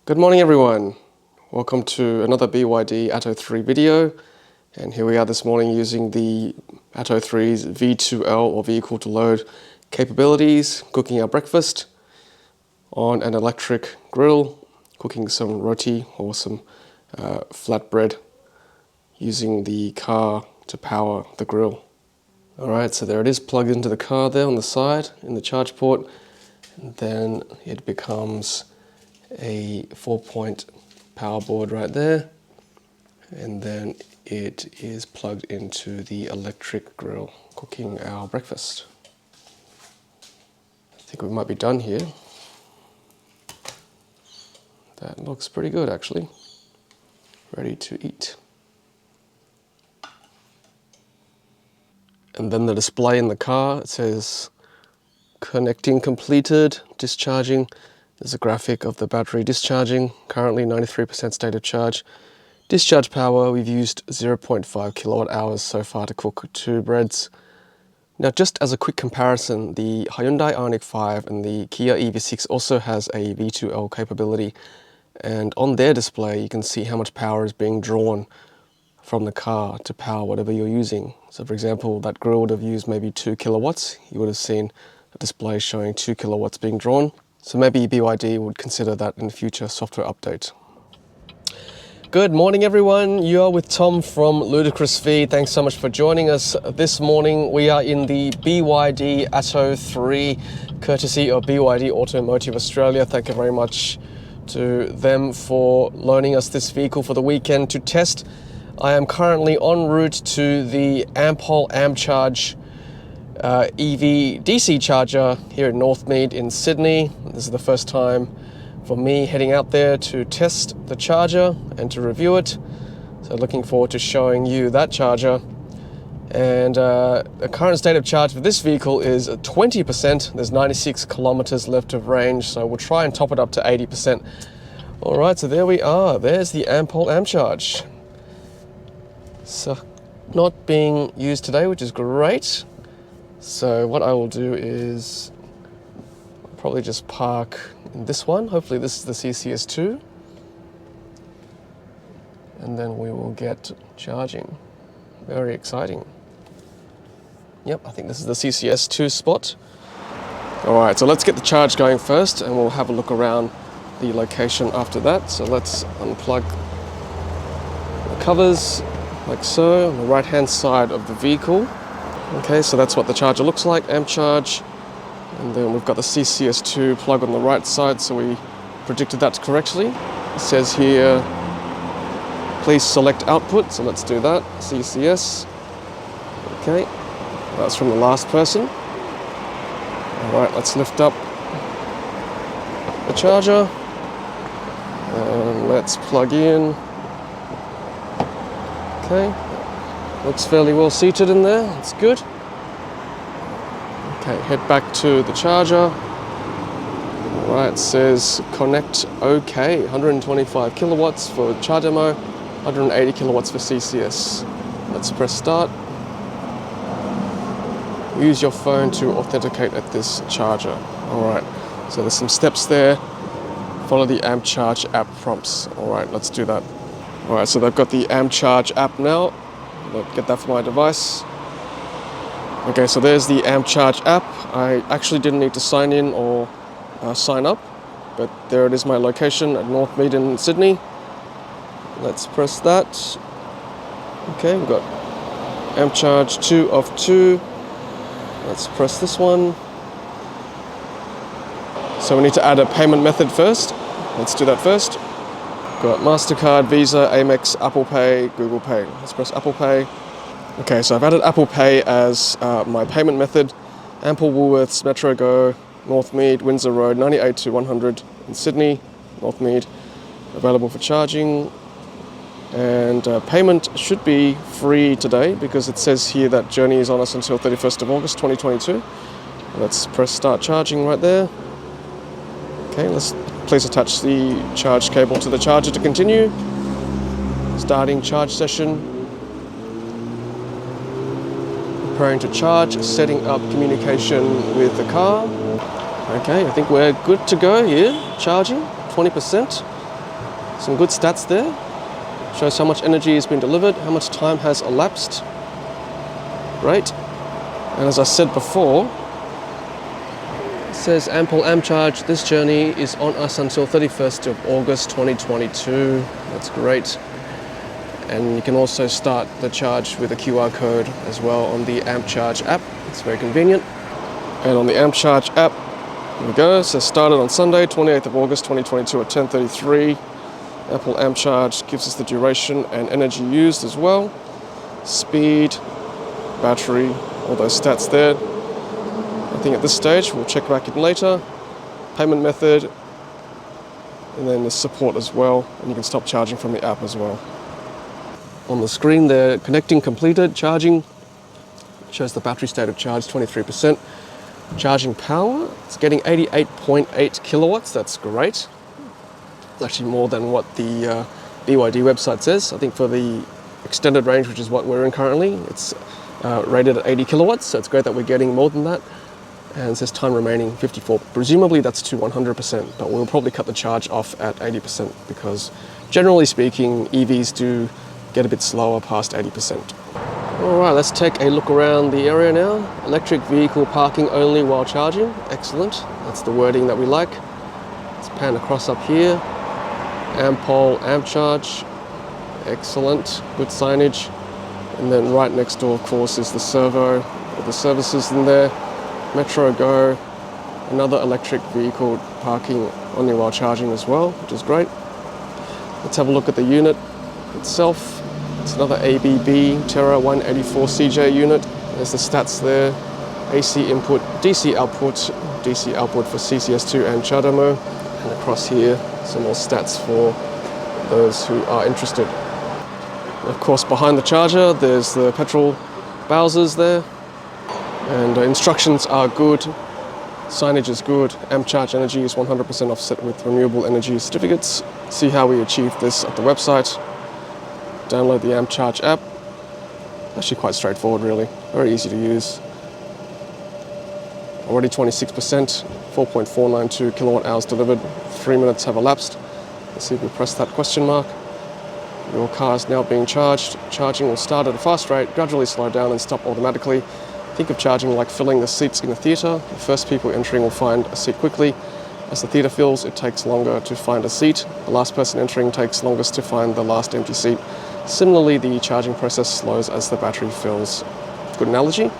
Good morning everyone, welcome to another BYD Atto3 video, and here we are this morning using the Atto3's V2L or vehicle to load capabilities, cooking our breakfast on an electric grill, cooking some roti or some flatbread using the car to power the grill. Alright, so there it is plugged into the car there on the side in the charge port, and then it becomes a 4-point power board right there, and then it is plugged into the electric grill cooking our breakfast. I think we might be done here. That looks pretty good actually. Ready to eat. And then the display in the car, it says connecting completed, discharging. There's a graphic of the battery discharging, currently 93% state of charge. Discharge power, we've used 0.5 kilowatt hours so far to cook 2 breads. Now just as a quick comparison, the Hyundai Ioniq 5 and the Kia EV6 also has a V2L capability, and on their display you can see how much power is being drawn from the car to power whatever you're using. So for example, that grill would have used maybe 2 kilowatts. You would have seen a display showing 2 kilowatts being drawn. So maybe BYD would consider that in a future software update. Good morning everyone, you are with Tom from Ludicrous Feed. Thanks so much for joining us this morning. We are in the BYD Atto3, courtesy of BYD Automotive Australia. Thank you very much to them for loaning us this vehicle for the weekend to test. I am currently en route to the Ampol Ampcharge EV DC charger here in Northmead in Sydney. This is the first time for me heading out there to test the charger and to review it. So looking forward to showing you that charger. And the current state of charge for this vehicle is 20%. There's 96 kilometers left of range, so we'll try and top it up to 80%. All right, so there we are. There's the Ampol Ampcharge. So not being used today, which is great. So what I will do is probably just park in this one. Hopefully this is the CCS2. And then we will get charging. Very exciting. Yep, I think this is the CCS2 spot. All right, so let's get the charge going first and we'll have a look around the location after that. So let's unplug the covers like so on the right hand side of the vehicle. Okay, so that's what the charger looks like, Ampcharge. And then we've got the CCS2 plug on the right side, so we predicted that correctly. It says here, please select output, so let's do that, CCS. Okay, that's from the last person. All right, let's lift up the charger. And let's plug in. Okay. Looks fairly well seated in there, that's good. Okay, head back to the charger. All right, it says connect OK, 125 kilowatts for char demo, 180 kilowatts for CCS. Let's press start. Use your phone to authenticate at this charger. All right, so there's some steps there. Follow the Ampcharge app prompts. All right, let's do that. All right, so they've got the Ampcharge app now. Get that for my device. Okay, so there's the Ampcharge app. I actually didn't need to sign in or sign up, but there it is, my location at Northmead in Sydney. Let's press that. Okay, we've got Ampcharge 2 of 2. Let's press this one. So we need to add a payment method first. Let's do that first. Got MasterCard, Visa, Amex, Apple Pay, Google Pay. Let's press Apple Pay. Okay, so I've added Apple Pay as my payment method. Ampol Woolworths, Metro Go, Northmead, Windsor Road, 98 to 100 in Sydney, Northmead. Available for charging. And payment should be free today because it says here that journey is on us until 31st of August 2022. Let's press start charging right there. Okay, please attach the charge cable to the charger to continue. Starting charge session. Preparing to charge, setting up communication with the car. Okay, I think we're good to go here. Charging, 20%. Some good stats there. Shows how much energy has been delivered, how much time has elapsed. Great. And as I said before, it says Ampol Ampcharge, this journey is on us until 31st of August 2022. That's great. And you can also start the charge with a QR code as well on the Ampcharge app. It's very convenient. And on the Ampcharge app, here we go. It says started on Sunday, 28th of August 2022 at 10:33. Ampol Ampcharge gives us the duration and energy used as well. Speed, battery, all those stats there. I think at this stage, we'll check back in later. Payment method, and then the support as well. And you can stop charging from the app as well. On the screen there, connecting completed, charging. Shows the battery state of charge, 23%. Charging power, it's getting 88.8 kilowatts, that's great. It's actually more than what the BYD website says. I think for the extended range, which is what we're in currently, it's rated at 80 kilowatts, so it's great that we're getting more than that. And it says time remaining 54. Presumably that's to 100%, but we'll probably cut the charge off at 80% because generally speaking, EVs do get a bit slower past 80%. All right, let's take a look around the area now. Electric vehicle parking only while charging. Excellent. That's the wording that we like. Let's pan across up here. Ampol Ampcharge. Excellent. Good signage. And then right next door, of course, is the servo, all the services in there. Metro Go. Another electric vehicle parking only while charging as well, which is great. Let's have a look at the unit itself. It's another ABB Terra 184 CJ unit. There's the stats there. AC input, DC output for CCS2 and CHAdeMO. And across here, some more stats for those who are interested. And of course, behind the charger, there's the petrol Bowsers there. And instructions are good. Signage is good. Ampcharge energy is 100% offset with renewable energy certificates. See how we achieve this at the website. Download the Ampcharge app. Actually quite straightforward really, very easy to use. Already 26%, 4.492 kilowatt hours delivered, 3 minutes have elapsed. Let's see if we press that question mark. Your car is now being charged. Charging will start at a fast rate, gradually slow down and stop automatically. Think of charging like filling the seats in a theatre. The first people entering will find a seat quickly. As the theatre fills, it takes longer to find a seat. The last person entering takes longest to find the last empty seat. Similarly, the charging process slows as the battery fills. Good analogy.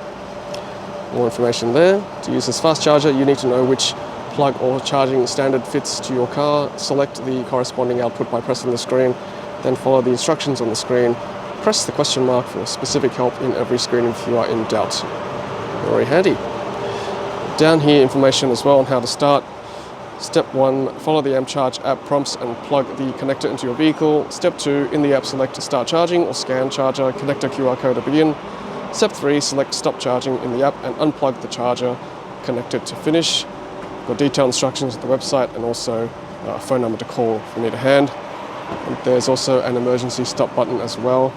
More information there. To use this fast charger, you need to know which plug or charging standard fits to your car. Select the corresponding output by pressing the screen, then follow the instructions on the screen. Press the question mark for specific help in every screen if you are in doubt. Very handy. Down here, information as well on how to start. Step 1, follow the Ampcharge app prompts and plug the connector into your vehicle. Step 2, in the app select start charging or scan charger, connector QR code to begin. Step 3, select stop charging in the app and unplug the charger, connect it to finish. Got detailed instructions at the website and also a phone number to call if you need a hand. And there's also an emergency stop button as well.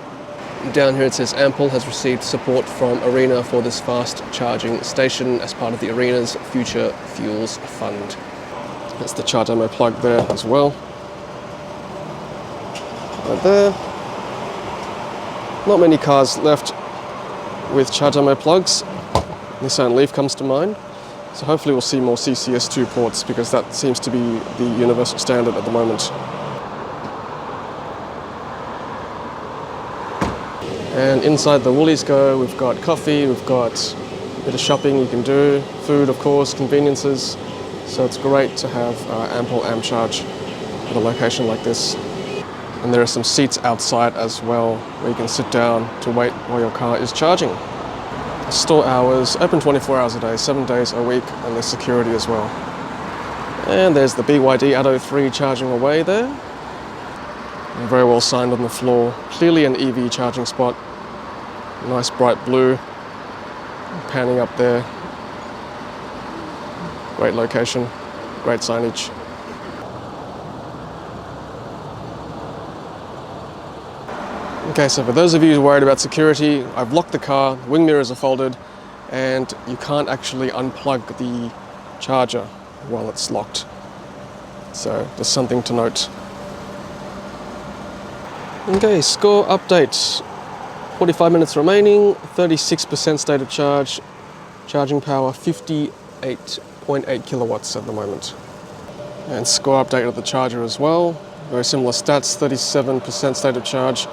Down here it says Ampol has received support from ARENA for this fast charging station as part of the ARENA's Future Fuels Fund. That's the CHAdeMO plug there as well. Right there. Not many cars left with CHAdeMO plugs. Nissan Leaf comes to mind. So hopefully we'll see more CCS2 ports because that seems to be the universal standard at the moment. And inside the Woolies Go, we've got coffee, we've got a bit of shopping you can do, food of course, conveniences. So it's great to have Ampol Ampcharge at a location like this. And there are some seats outside as well where you can sit down to wait while your car is charging. Store hours, open 24 hours a day, 7 days a week, and there's security as well. And there's the BYD Atto3 charging away there. And very well signed on the floor. Clearly an EV charging spot. Nice bright blue. Panning up there. Great location, great signage. Okay, so for those of you who are worried about security, I've locked the car, the wing mirrors are folded, and you can't actually unplug the charger while it's locked. So just something to note. Okay, score update. 45 minutes remaining, 36% state of charge, charging power 58.8 kilowatts at the moment. And score update of the charger as well. Very similar stats, 37% state of charge,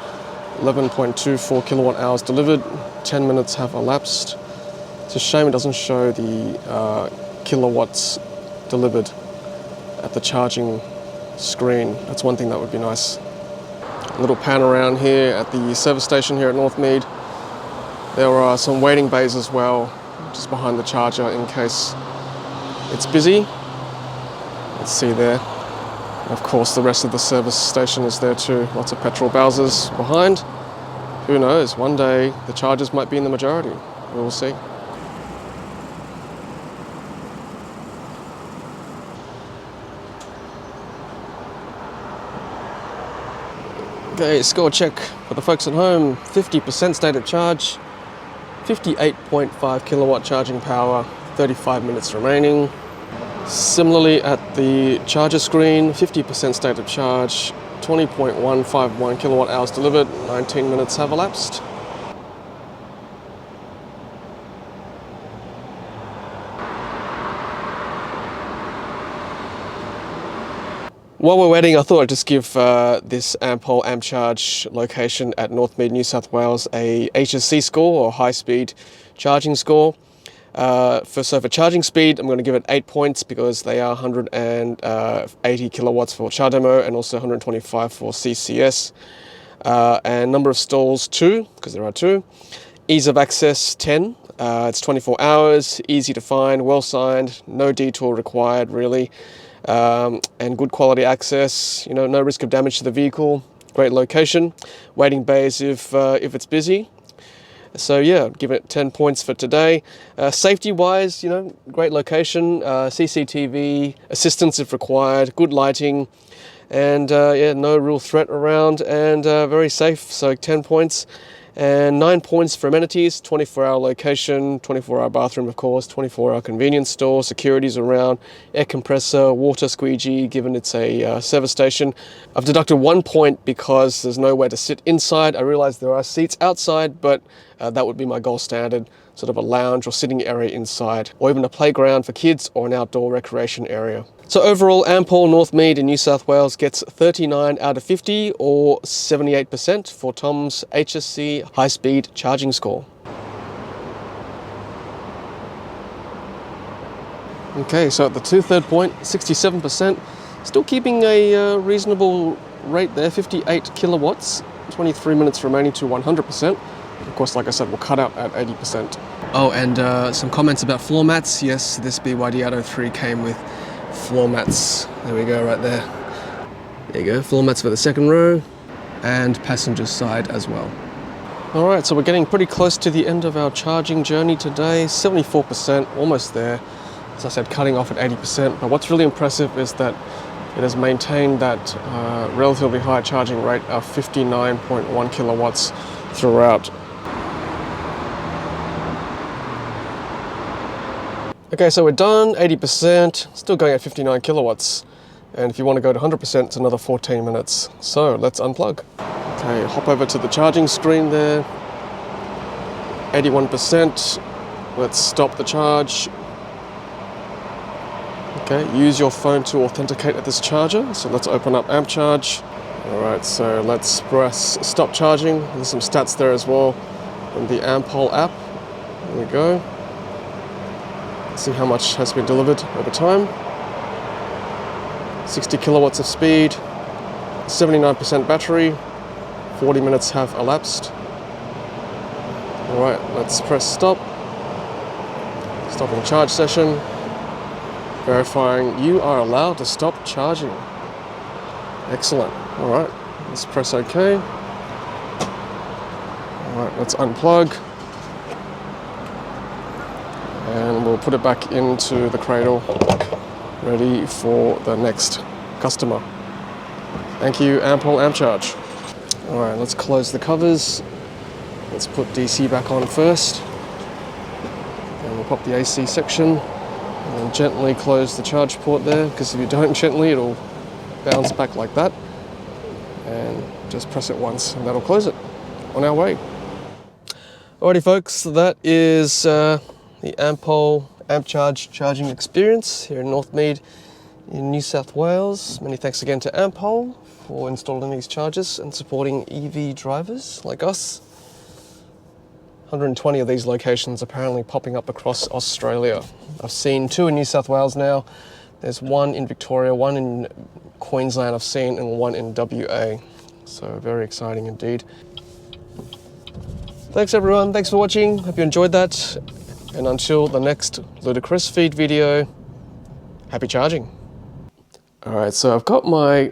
11.24 kilowatt hours delivered, 10 minutes have elapsed. It's a shame it doesn't show the kilowatts delivered at the charging screen. That's one thing that would be nice. A little pan around here at the service station here at Northmead. There are some waiting bays as well, just behind the charger in case it's busy. Let's see there. Of course, the rest of the service station is there too. Lots of petrol Bowsers behind. Who knows, one day the chargers might be in the majority. We will see. Okay, score check for the folks at home. 50% state of charge, 58.5 kilowatt charging power, 35 minutes remaining. Similarly at the charger screen, 50% state of charge, 20.151 kilowatt hours delivered, 19 minutes have elapsed. While we're waiting, I thought I'd just give this Ampol Ampcharge location at Northmead, New South Wales a HSC score, or high speed charging score. So for charging speed, I'm going to give it 8 points because they are 180 kilowatts for CharDemo and also 125 for CCS. And number of stalls, 2, because there are 2. Ease of access, 10. It's 24 hours, easy to find, well signed, no detour required really. And good quality access, you know, no risk of damage to the vehicle. Great location. Waiting bays if it's busy. So yeah, give it 10 points for today. Safety-wise, you know, great location, CCTV, assistance if required, good lighting, and yeah, no real threat around, and very safe, so 10 points. And 9 points for amenities, 24-hour location, 24-hour bathroom, of course, 24-hour convenience store, securities around, air compressor, water squeegee, given it's a service station. I've deducted 1 point because there's nowhere to sit inside. I realize there are seats outside, but that would be my gold standard, sort of a lounge or sitting area inside, or even a playground for kids or an outdoor recreation area. So overall, Ampol Northmead in New South Wales gets 39 out of 50, or 78% for Tom's HSC high-speed charging score. Okay, so at the third point, 67%, still keeping a reasonable rate there, 58 kilowatts, 23 minutes remaining to 100%. Of course, like I said, we'll cut out at 80%. Oh, and some comments about floor mats. Yes, this BYD Atto3 came with floor mats. There we go, right there. There you go, floor mats for the second row and passenger side as well. All right, so we're getting pretty close to the end of our charging journey today. 74%, almost there. As I said, cutting off at 80%. But what's really impressive is that it has maintained that relatively high charging rate of 59.1 kilowatts throughout. Okay, so we're done, 80%, still going at 59 kilowatts. And if you want to go to 100%, it's another 14 minutes. So let's unplug. Okay, hop over to the charging screen there. 81%. Let's stop the charge. Okay, use your phone to authenticate at this charger. So let's open up Ampcharge. All right, so let's press stop charging. There's some stats there as well from the Ampol app. There we go. See how much has been delivered over time. 60 kilowatts of speed, 79% battery, 40 minutes have elapsed. All right, let's press stop. Stopping charge session. Verifying you are allowed to stop charging. Excellent. All right, let's press OK. All right, let's unplug. And we'll put it back into the cradle, ready for the next customer. Thank you, Ampol Ampcharge. All right, let's close the covers. Let's put DC back on first. And we'll pop the AC section and then gently close the charge port there, because if you don't gently, it'll bounce back like that. and just press it once and that'll close it. On our way. Alrighty folks, so that is the Ampol Ampcharge charging experience here in Northmead in New South Wales. Many thanks again to Ampol for installing these chargers and supporting EV drivers like us. 120 of these locations apparently popping up across Australia. I've seen 2 in New South Wales now. There's 1 in Victoria, 1 in Queensland I've seen, and 1 in WA. So very exciting indeed. Thanks everyone, thanks for watching. Hope you enjoyed that. And until the next Ludicrous Feed video, happy charging. Alright, so I've got my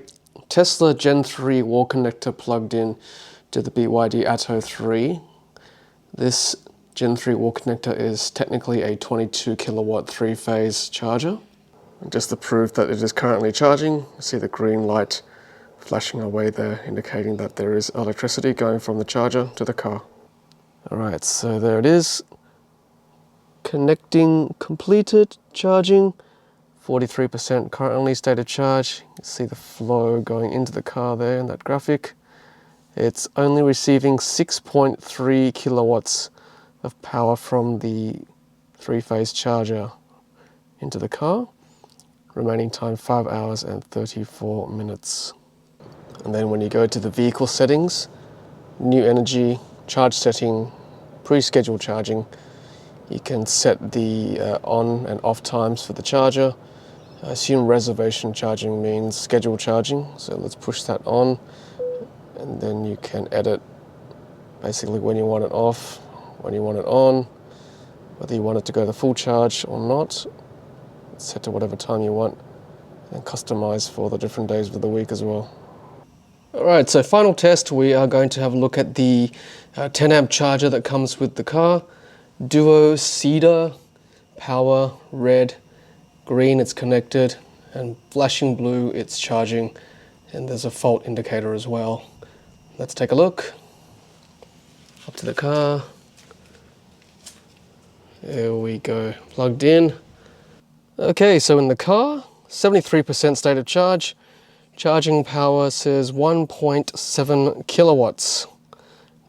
Tesla Gen 3 wall connector plugged in to the BYD Atto3. This Gen 3 wall connector is technically a 22 kilowatt 3-phase charger. And just to prove that it is currently charging, you see the green light flashing away there, indicating that there is electricity going from the charger to the car. Alright, so there it is. Connecting completed, charging. 43% currently state of charge. You can see the flow going into the car there in that graphic. It's only receiving 6.3 kilowatts of power from the 3-phase charger into the car. Remaining time 5 hours and 34 minutes. And then when you go to the vehicle settings, new energy, charge setting, pre-scheduled charging, you can set the on and off times for the charger. I assume reservation charging means scheduled charging, so let's push that on, and then you can edit basically when you want it off, when you want it on, whether you want it to go to full charge or not. It's set to whatever time you want, and customize for the different days of the week as well. Alright, so final test, we are going to have a look at the 10 amp charger that comes with the car. Duo Cedar, power, red, green it's connected, and flashing blue it's charging, and there's a fault indicator as well. Let's take a look. Up to the car. There we go, plugged in. Okay, so in the car, 73% state of charge. Charging power says 1.7 kilowatts.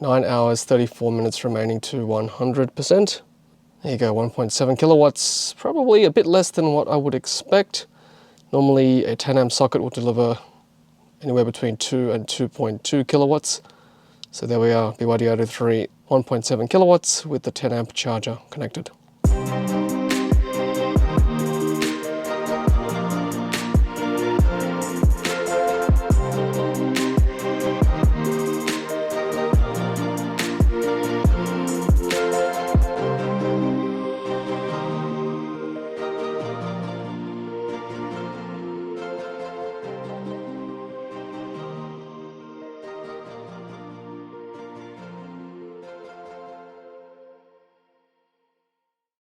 9 hours, 34 minutes remaining to 100%. There you go, 1.7 kilowatts. Probably a bit less than what I would expect. Normally a 10 amp socket will deliver anywhere between 2 and 2.2 kilowatts. So there we are, BYD Atto3, 1.7 kilowatts with the 10 amp charger connected.